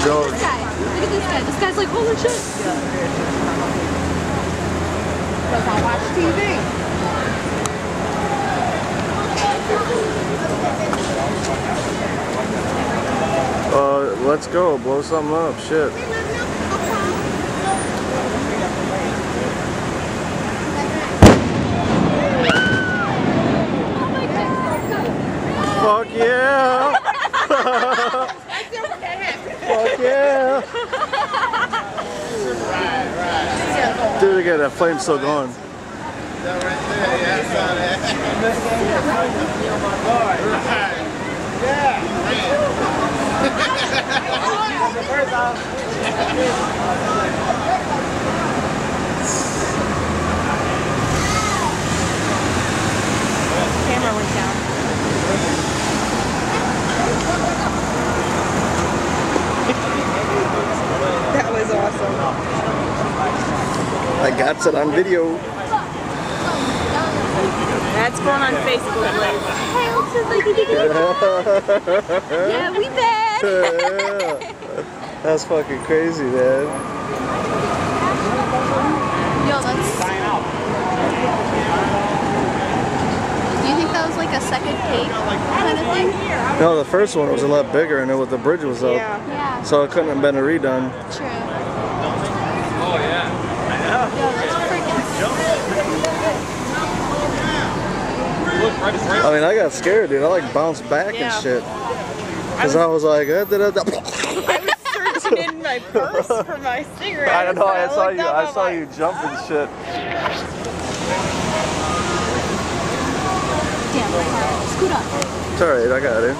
go. Look at this guy. Look at this guy. This guy's like, holy shit. Because I watch TV. Let's go. Blow something up. Shit. Fuck yeah! Fuck yeah! Dude, again, that flame's still going. Camera went down. That was awesome. I got it on video. That's going on Facebook Live. Yeah, we bad. That's fucking crazy, man. Yo, that's... Do you think that was like a second take kind of thing? No, the first one was a lot bigger and the bridge was up. Yeah. So it couldn't have been a redone. True. Oh yeah. I know. Yo, that's freaking I mean, I got scared, dude. I like bounced back and shit. Because I was like, I was searching in my purse for my cigarette. I don't know, I saw you jump and shit. Damn, scoot up. It's alright, I got it.